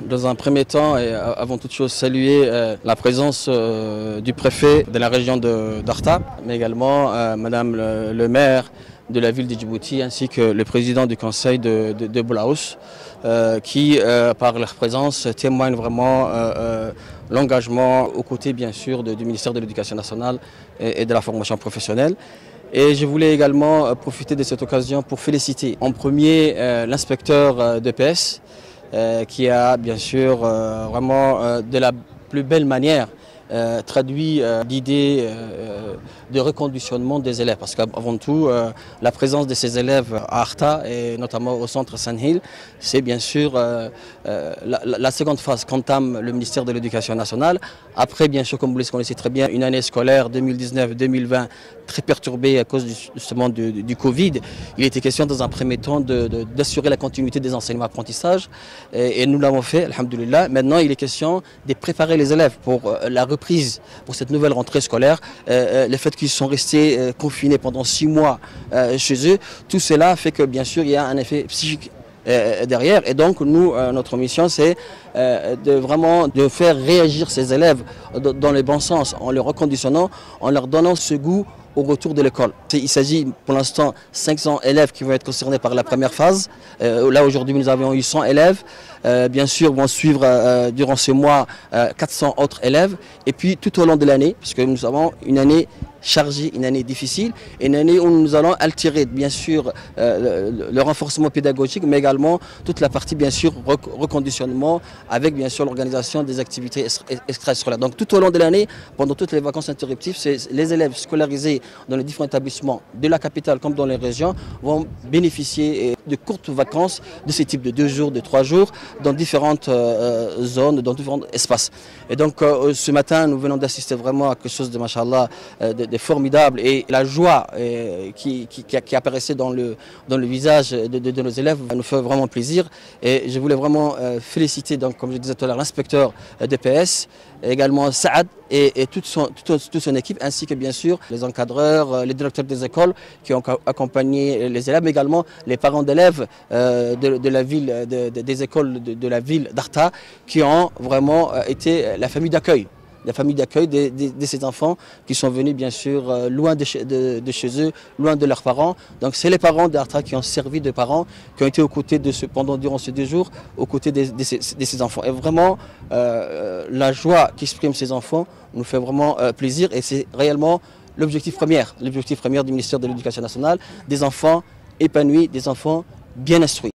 dans un premier temps et avant toute chose saluer la présence du préfet de la région d'Arta, mais également Madame le maire de la ville de Djibouti ainsi que le président du conseil de Boulaous qui, par leur présence, témoignent vraiment l'engagement aux côtés bien sûr du ministère de l'Éducation nationale et de la formation professionnelle. Et je voulais également profiter de cette occasion pour féliciter en premier l'inspecteur d'EPS qui a bien sûr vraiment de la plus belle manière traduit l'idée de reconditionnement des élèves. Parce qu'avant tout, la présence de ces élèves à Arta et notamment au centre Sandhill, c'est bien sûr la seconde phase qu'entame le ministère de l'Éducation nationale. Après, bien sûr, comme vous le connaissez très bien, une année scolaire 2019-2020 très perturbée à cause justement du Covid. Il était question dans un premier temps d'assurer la continuité des enseignements-apprentissages et nous l'avons fait, alhamdoulilah. Maintenant, il est question de préparer les élèves pour la reprise, pour cette nouvelle rentrée scolaire. Le fait qu'ils sont restés confinés pendant 6 mois chez eux, tout cela fait que bien sûr il y a un effet psychique derrière. Et donc nous, notre mission c'est de faire réagir ces élèves dans le bon sens, en les reconditionnant, en leur donnant ce goût au retour de l'école. Il s'agit pour l'instant 500 élèves qui vont être concernés par la première phase. Là aujourd'hui nous avons eu 100 élèves. Bien sûr vont suivre durant ce mois 400 autres élèves. Et puis tout au long de l'année, puisque nous avons une année chargée, une année difficile, une année où nous allons altérer bien sûr le renforcement pédagogique, mais également toute la partie bien sûr reconditionnement avec bien sûr l'organisation des activités extrascolaires. Donc tout au long de l'année, pendant toutes les vacances interruptives, les élèves scolarisés dans les différents établissements de la capitale comme dans les régions vont bénéficier de courtes vacances de ce type de 2 jours, de 3 jours dans différentes zones, dans différents espaces. Et donc ce matin, nous venons d'assister vraiment à quelque chose de machallah, de formidable, et la joie qui apparaissait dans le visage de nos élèves nous fait vraiment plaisir. Et je voulais vraiment féliciter, donc, comme je disais tout à l'heure, l'inspecteur d'EPS, également Saad et toute son équipe, ainsi que bien sûr les encadreurs, les directeurs des écoles qui ont accompagné les élèves, mais également les parents d'élèves de la ville, des écoles de la ville d'Arta, qui ont vraiment été la famille d'accueil. La famille d'accueil de ces enfants qui sont venus bien sûr loin de chez eux, loin de leurs parents. Donc c'est les parents d'Arta qui ont servi de parents, qui ont été aux côtés durant ces 2 jours, aux côtés de ces enfants. Et vraiment, la joie qu'expriment ces enfants nous fait vraiment plaisir, et c'est réellement l'objectif premier du ministère de l'Éducation nationale, des enfants épanouis, des enfants bien instruits.